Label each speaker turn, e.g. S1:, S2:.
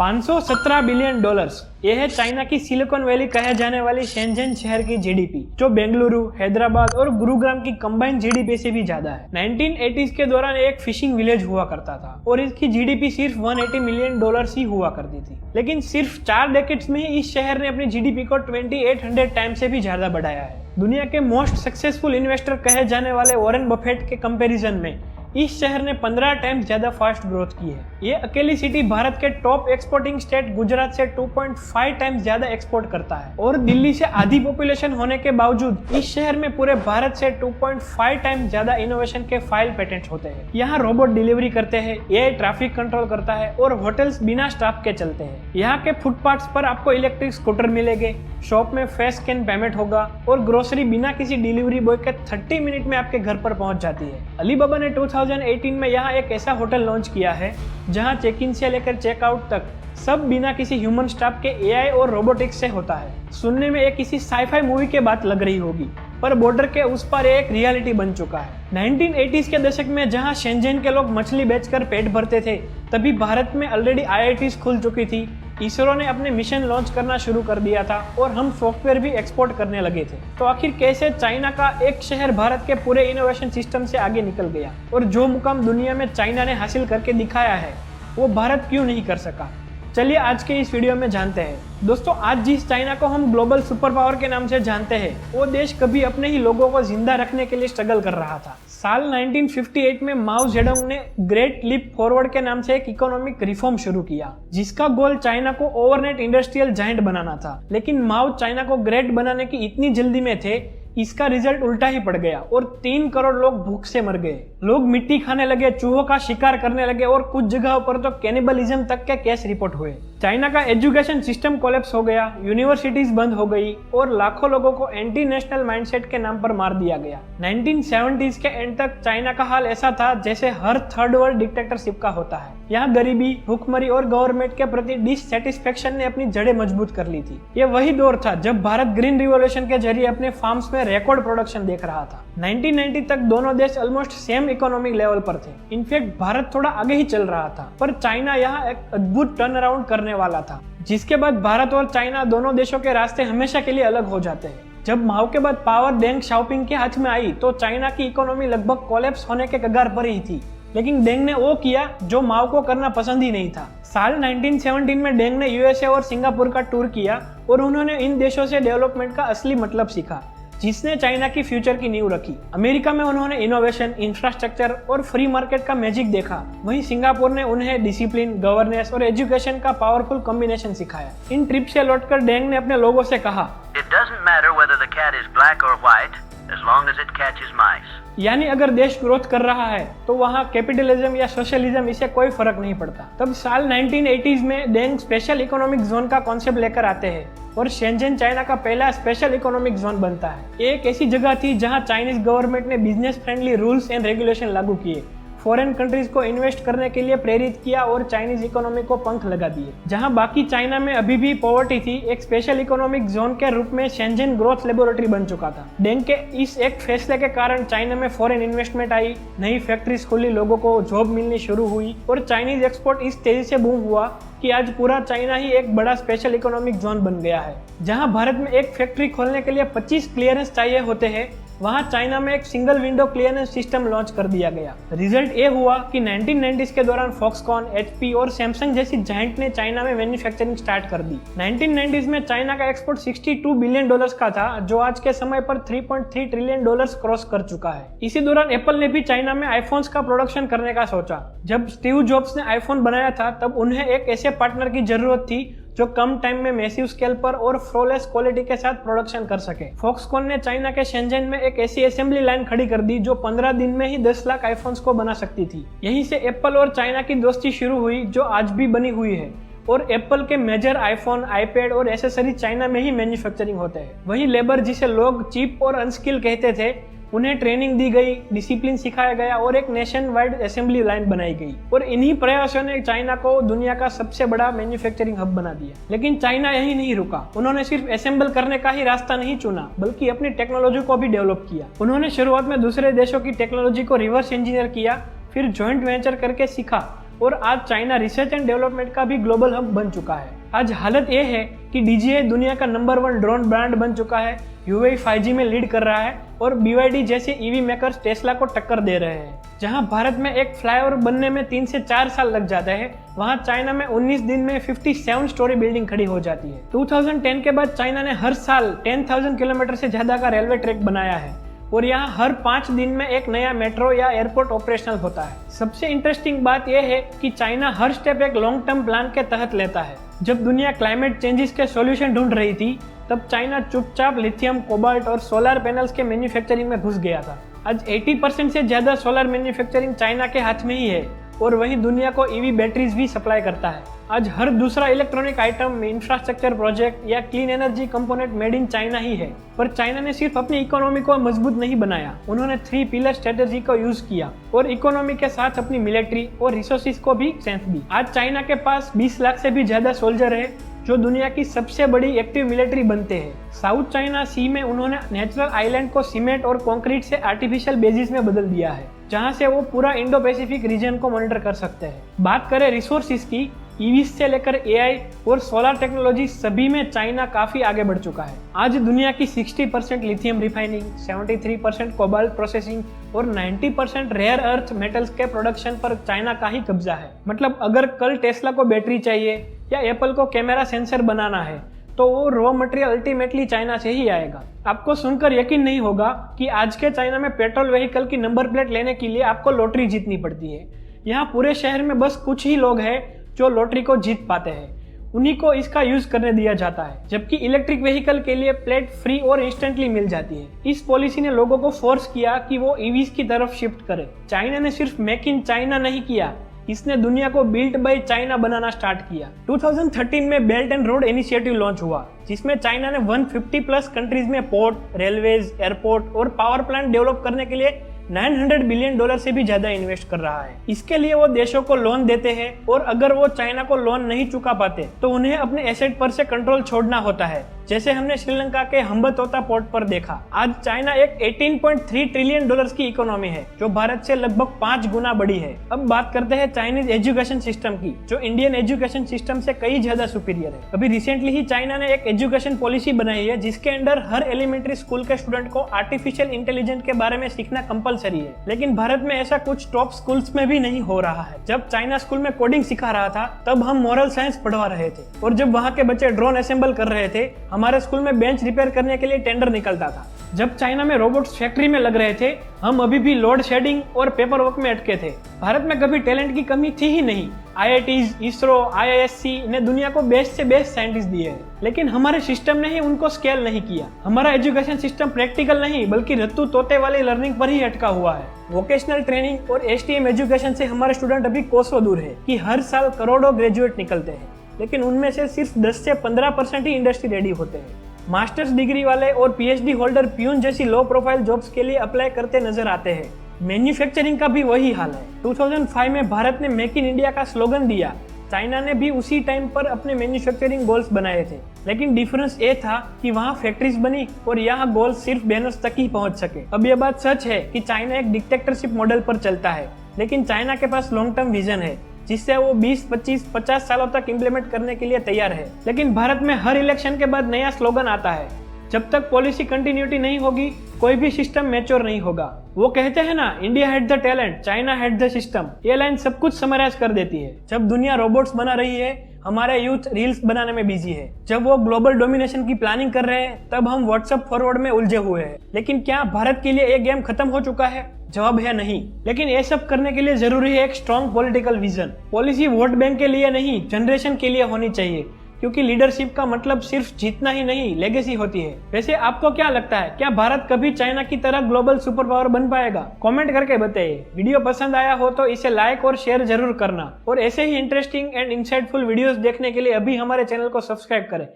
S1: 517 billion dollars. यह है China की सिलिकॉन वैली कहे जाने वाली शेंझेन शहर की जीडीपी, जो बेंगलुरु, हैदराबाद और गुरुग्राम की कंबाइंड जीडीपी से भी ज्यादा है। 1980s के दौरान एक फिशिंग विलेज हुआ करता था और इसकी जीडीपी सिर्फ 180 मिलियन डॉलर्स ही हुआ करती थी। लेकिन सिर्फ 4 डेकेड्स में ही इस शहर ने अपनी जीडीपी को 2800 टाइम से भी ज्यादा बढ़ाया है। दुनिया के मोस्ट सक्सेसफुल इन्वेस्टर कहे जाने वाले वॉरेन बफेट के कंपैरिजन में इस शहर ने 15 टाइम्स ज्यादा फास्ट ग्रोथ की है। ये अकेली सिटी भारत के टॉप एक्सपोर्टिंग स्टेट गुजरात से 2.5 टाइम्स ज्यादा एक्सपोर्ट करता है और दिल्ली से आधी पॉपुलेशन होने के बावजूद इस शहर में पूरे भारत से 2.5 टाइम्स ज्यादा इनोवेशन के फाइल पेटेंट होते हैं। यहाँ रोबोट डिलीवरी करते हैं, एआई ट्रैफिक कंट्रोल करता है और होटल्स बिना स्टाफ के चलते हैं। यहाँ के फुटपाथ्स पर आपको इलेक्ट्रिक स्कूटर मिलेंगे, शॉप में फेस स्कैन पेमेंट होगा और ग्रोसरी बिना किसी डिलीवरी बॉय के 30 मिनट में आपके घर पर पहुंच जाती है। अलीबाबा ने 2018 में यहाँ एक ऐसा होटल लॉन्च किया है जहाँ चेक इन से लेकर चेकआउट तक सब बिना किसी ह्यूमन स्टाफ के एआई और रोबोटिक्स से होता है। सुनने में एक किसी साईफाई मूवी के बात लग रही होगी, पर बॉर्डर के उस पार एक रियलिटी बन चुका है। 1980s के दशक में जहां शेंझेन के लोग मछली बेचकर पेट भरते थे, तभी भारत में ऑलरेडी आईआईटीज खुल चुकी थी। इसरो ने अपने मिशन लॉन्च करना शुरू कर दिया था और हम सॉफ्टवेयर भी एक्सपोर्ट करने लगे थे। तो आखिर कैसे चाइना का एक शहर भारत के पूरे इनोवेशन सिस्टम से आगे निकल गया और जो मुकाम दुनिया में चाइना ने हासिल करके दिखाया है वो भारत क्यों नहीं कर सका? चलिए आज के इस वीडियो में जानते हैं। दोस्तों, आज जिस चाइना को हम ग्लोबल सुपर पावर के नाम से जानते हैं, वो देश कभी अपने ही लोगों को जिंदा रखने के लिए स्ट्रगल कर रहा था। साल 1958 में माओ जेडोंग ने ग्रेट लीप फॉरवर्ड के नाम से एक इकोनॉमिक रिफॉर्म शुरू किया, जिसका गोल चाइना को ओवरनाइट इंडस्ट्रियल जायंट बनाना था। लेकिन माओ चाइना को ग्रेट बनाने की इतनी जल्दी में थे, इसका रिजल्ट उल्टा ही पड़ गया और 3 करोड़ लोग भूख से मर गए। लोग मिट्टी खाने लगे, चूहों का शिकार करने लगे और कुछ जगहों पर तो कैनिबलिज्म तक के केस रिपोर्ट हुए। चाइना का एजुकेशन सिस्टम कोलैप्स हो गया, यूनिवर्सिटीज बंद हो गई और लाखों लोगों को एंटी नेशनल माइंडसेट के नाम पर मार दिया गया। 1970s के एंड तक चाइना का हाल ऐसा था जैसे हर थर्ड वर्ल्ड डिक्टेटरशिप का होता है। यहाँ गरीबी, भूखमरी और गवर्नमेंट के प्रति डिससैटिस्फैक्शन ने अपनी जड़ें मजबूत कर ली थी। ये वही दौर था जब भारत ग्रीन रिवॉल्यूशन के जरिए अपने फार्म्स में रिकॉर्ड प्रोडक्शन देख रहा था। 1990 तक दोनों देश ऑलमोस्ट सेम इकोनॉमिक लेवल पर थे। इनफैक्ट भारत थोड़ा आगे ही चल रहा था, पर चाइना यहाँ एक अद्भुत टर्न अराउंड करने वाला था, जिसके बाद भारत और चाइना दोनों देशों के रास्ते हमेशा के लिए अलग हो जाते हैं। जब माओ के बाद पावर डेंग शाओपिंग के हाथ में आई तो चाइना की इकोनॉमी लगभग कोलैप्स होने के कगार पर ही थी। लेकिन डेंग ने वो किया जो माओ को करना पसंद ही नहीं था। साल 1917 में डेंग ने यूएसए और सिंगापुर का टूर किया और उन्होंने इन देशों से डेवलपमेंट का असली मतलब सीखा, जिसने चाइना की फ्यूचर की नींव रखी। अमेरिका में उन्होंने इनोवेशन, इंफ्रास्ट्रक्चर और फ्री मार्केट का मैजिक देखा। वहीं सिंगापुर ने उन्हें डिसिप्लिन, गवर्नेंस और एजुकेशन का पावरफुल कॉम्बिनेशन सिखाया। इन ट्रिप से लौटकर डेंग ने अपने लोगों से कहा,
S2: It doesn't matter whether the cat is black or white, as long as it catches mice.
S1: यानी अगर देश ग्रोथ कर रहा है तो वहाँ कैपिटलिज्म या सोशलिज्म, इसे कोई फर्क नहीं पड़ता। तब साल 1980s में डेंग स्पेशल इकोनॉमिक जोन का कॉन्सेप्ट लेकर आते हैं और शेंझेन चाइना का पहला स्पेशल इकोनॉमिक जोन बनता है। एक ऐसी जगह थी जहाँ चाइनीज गवर्नमेंट ने business friendly rules and regulation लागू किए, फॉरेन कंट्रीज को इन्वेस्ट करने के लिए प्रेरित किया और चाइनीज इकोनॉमी को पंख लगा दिए। जहां बाकी चाइना में अभी भी पॉवर्टी थी, एक स्पेशल इकोनॉमिक जोन के रूप में शेंझेन ग्रोथ लेबोरेटरी बन चुका था। डेंग के इस एक फैसले के कारण चाइना में फॉरेन इन्वेस्टमेंट आई, नई फैक्ट्रीज खुली, लोगों को जॉब मिलनी शुरू हुई और चाइनीज एक्सपोर्ट इस तेजी से बूम हुआ कि आज पूरा चाइना ही एक बड़ा स्पेशल इकोनॉमिक जोन बन गया है। जहां भारत में एक फैक्ट्री खोलने के लिए 25 क्लियरेंस चाहिए होते हैं, वहां चाइना में एक single window clearance system launch कर दिया गया। रिजल्ट ये हुआ कि 1990s के दौरान फॉक्सकॉन, एचपी और सैमसंग जैसी जायंट ने चाइना में मैन्युफैक्चरिंग स्टार्ट कर दी। 1990s में चाइना का एक्सपोर्ट 62 बिलियन डॉलर्स का था, जो आज के समय पर 3.3 ट्रिलियन डॉलर्स क्रॉस कर चुका है। इसी दौरान एप्पल ने भी चाइना में आईफोन्स का प्रोडक्शन करने का सोचा। जब स्टीव जॉब्स ने आईफोन बनाया था, तब उन्हें एक ऐसे पार्टनर की जरूरत थी जो कम टाइम में मैसिव स्केल पर और फ्लॉलेस क्वालिटी के साथ प्रोडक्शन कर सके। फॉक्सकॉन ने चाइना के शेंझेन में एक ऐसी असेंबली लाइन खड़ी कर दी जो 15 दिन में ही 10 लाख आईफोन्स को बना सकती थी। यहीं से एप्पल और चाइना की दोस्ती शुरू हुई, जो आज भी बनी हुई है। और एप्पल के मेजर आईफोन, आईपैड और एसेसरी चाइना में ही मैन्युफैक्चरिंग होते हैं। वही लेबर जिसे लोग चीप और अनस्किल कहते थे, उन्हें ट्रेनिंग दी गई, डिसिप्लिन सिखाया गया और एक नेशन वाइड असेंबली लाइन बनाई गई। और इन्हीं प्रयासों ने चाइना को दुनिया का सबसे बड़ा मैन्युफैक्चरिंग हब बना दिया। लेकिन चाइना यही नहीं रुका। उन्होंने सिर्फ असेंबल करने का ही रास्ता नहीं चुना, बल्कि अपनी टेक्नोलॉजी को भी डेवलप किया। उन्होंने शुरुआत में दूसरे देशों की टेक्नोलॉजी को रिवर्स इंजीनियर किया, फिर जॉइंट वेंचर करके सीखा और आज चाइना रिसर्च एंड डेवलपमेंट का भी ग्लोबल हब बन चुका है। आज हालत यह है कि DJI दुनिया का नंबर 1 ड्रोन ब्रांड बन चुका है, हुआई 5G में लीड कर रहा है और BYD जैसे EV मेकर्स टेस्ला को टक्कर दे रहे हैं। जहां भारत में एक फ्लाईओवर बनने में 3 से 4 साल लग जाते हैं, वहां चाइना में 19 दिन में 57 स्टोरी बिल्डिंग खड़ी हो जाती है। 2010 के बाद चाइना ने हर साल 10,000 किलोमीटर से ज्यादा का रेलवे ट्रैक बनाया है और यहाँ हर 5 दिन में एक नया मेट्रो या एयरपोर्ट ऑपरेशनल होता है। सबसे इंटरेस्टिंग बात यह है कि चाइना हर स्टेप एक लॉन्ग टर्म प्लान के तहत लेता है। जब दुनिया क्लाइमेट चेंजेस के सॉल्यूशन ढूंढ रही थी, तब चाइना चुपचाप लिथियम, कोबाल्ट और सोलर पैनल्स के मैन्युफैक्चरिंग में घुस गया था। आज 80% से ज्यादा सोलर मैन्युफैक्चरिंग चाइना के हाथ में ही है और वही दुनिया को EV बैटरीज भी सप्लाई करता है। आज हर दूसरा इलेक्ट्रॉनिक आइटम, इंफ्रास्ट्रक्चर प्रोजेक्ट या clean energy component made in China ही है। पर चाइना ने सिर्फ अपनी इकोनॉमी को मजबूत नहीं बनाया, उन्होंने 3 पिलर स्ट्रेटेजी को यूज किया और इकोनॉमी के साथ अपनी मिलिट्री और रिसोर्सेज को भी स्ट्रेंथ दी। आज चाइना के पास 20 लाख से भी ज्यादा सोल्जर है जो दुनिया की सबसे बड़ी एक्टिव मिलिट्री बनते हैं। साउथ चाइना सी में उन्होंने नेचुरल आइलैंड को सीमेंट और कंक्रीट से आर्टिफिशियल बेसिस में बदल दिया है, जहां से वो पूरा इंडो पैसिफिक रीजन को मॉनिटर कर सकते हैं। बात करें रिसोर्सेज की, EVs से लेकर AI और सोलर टेक्नोलॉजी सभी में चाइना काफी आगे बढ़ चुका है। आज दुनिया की 60% लिथियम रिफाइनिंग, 73% कोबाल्ट प्रोसेसिंग और 90% रेयर अर्थ मेटल्स के प्रोडक्शन पर चाइना का ही कब्जा है। मतलब अगर कल टेस्ला को बैटरी चाहिए या एप्पल को कैमरा सेंसर बनाना है, तो वो रॉ मटेरियल अल्टीमेटली चाइना से ही आएगा। आपको सुनकर यकीन नहीं होगा कि आज के चाइना में पेट्रोल व्हीकल की नंबर प्लेट लेने के लिए आपको लॉटरी जीतनी पड़ती है। यहाँ पूरे शहर में बस कुछ ही लोग हैं जो लॉटरी को जीत पाते हैं, उन्हीं को इसका यूज करने दिया जाता है, जबकि इलेक्ट्रिक व्हीकल के लिए प्लेट फ्री और इंस्टेंटली मिल जाती है। इस पॉलिसी ने लोगों को फोर्स किया कि वो EVs की तरफ शिफ्ट करें। चाइना ने सिर्फ मेक इन चाइना नहीं किया, इसने दुनिया को built by China banana start किया। 2013 में belt and road initiative launch हुआ, जिसमें चाइना ने 150 प्लस कंट्रीज में पोर्ट, रेलवेज, एयरपोर्ट और पावर प्लांट डेवलप करने के लिए $900 बिलियन से भी ज्यादा इन्वेस्ट कर रहा है। इसके लिए वो देशों को लोन देते हैं और अगर वो चाइना को लोन नहीं चुका पाते तो उन्हें अपने एसेट पर से कंट्रोल छोड़ना होता है, जैसे हमने श्रीलंका के हम्बतोता पोर्ट पर देखा। आज चाइना एक $18.3 ट्रिलियन की इकोनॉमी है, जो भारत से लगभग 5 गुना बड़ी है। अब बात करते हैं चाइनीज एजुकेशन सिस्टम की, जो इंडियन एजुकेशन सिस्टम से कई ज्यादा सुपीरियर है। अभी रिसेंटली ही चाइना ने एक एजुकेशन पॉलिसी बनाई है, जिसके अंडर हर एलिमेंट्री स्कूल के स्टूडेंट को आर्टिफिशियल इंटेलिजेंस के बारे में सीखना कंपलसरी है। लेकिन भारत में ऐसा कुछ टॉप स्कूल्स में भी नहीं हो रहा है। जब चाइना स्कूल में कोडिंग सिखा रहा था, तब हम मोरल साइंस पढ़वा रहे थे, और जब वहाँ के बच्चे ड्रोन असेंबल कर रहे थे, हमारे स्कूल में बेंच रिपेयर करने के लिए टेंडर निकलता था। जब चाइना में रोबोट्स फैक्ट्री में लग रहे थे, हम अभी भी लोड शेडिंग और पेपर वर्क में अटके थे। भारत में कभी टैलेंट की कमी थी ही नहीं। IITs, इसरो, IISc ने दुनिया को बेस्ट से बेस्ट साइंटिस्ट दिए हैं, लेकिन हमारे सिस्टम ने ही उनको स्केल नहीं किया। हमारा एजुकेशन सिस्टम प्रैक्टिकल नहीं, बल्कि रत्तू तोते वाली लर्निंग पर ही अटका हुआ है। वोकेशनल ट्रेनिंग और STEM एजुकेशन से हमारे स्टूडेंट अभी कोसों दूर है कि हर साल करोड़ों ग्रेजुएट निकलते हैं, लेकिन उनमें से सिर्फ 10 से 15% ही इंडस्ट्री रेडी होते हैं। मास्टर्स डिग्री वाले और PhD होल्डर प्यून जैसी लो प्रोफाइल जॉब्स के लिए अप्लाई करते नजर आते हैं। मैन्युफैक्चरिंग का भी वही हाल है। 2005 में भारत ने मेक इन इंडिया का स्लोगन दिया। चाइना ने भी उसी टाइम पर अपने मैन्युफैक्चरिंग गोल्स बनाए थे, लेकिन डिफरेंस ये था कि वहाँ फैक्ट्रीज बनी और यहाँ गोल्स सिर्फ बैनर्स तक ही पहुंच सके। अब ये बात सच है कि चाइना एक डिक्टेटरशिप मॉडल पर चलता है, लेकिन चाइना के पास लॉन्ग टर्म विजन है, जिससे वो 20, 25, 50 सालों तक इम्प्लीमेंट करने के लिए तैयार है। लेकिन भारत में हर इलेक्शन के बाद नया स्लोगन आता है। जब तक पॉलिसी कंटिन्यूटी नहीं होगी, कोई भी सिस्टम मैच्योर नहीं होगा। वो कहते हैं ना, India had the talent, China had the system. ये लाइन सब कुछ समराइज कर देती है। जब दुनिया रोबोट्स बना रही है, हमारे यूथ रील्स बनाने में बिजी है। जब वो ग्लोबल डोमिनेशन की प्लानिंग कर रहे हैं, तब हम व्हाट्सएप फॉरवर्ड में उलझे हुए हैं। लेकिन क्या भारत के लिए ये गेम खत्म हो चुका है? जवाब है नहीं। लेकिन ये सब करने के लिए जरूरी है एक strong political vision. Policy vote bank के लिए नहीं, जनरेशन के लिए होनी चाहिए, क्योंकि लीडरशिप का मतलब सिर्फ जीतना ही नहीं, लेगेसी होती है। वैसे आपको क्या लगता है, क्या भारत कभी चाइना की तरह ग्लोबल सुपर पावर बन पाएगा? कमेंट करके बताइए। वीडियो पसंद आया हो तो इसे लाइक और शेयर जरूर करना, और ऐसे ही इंटरेस्टिंग एंड इंसाइटफुल वीडियोस देखने के लिए अभी हमारे चैनल को सब्सक्राइब करें।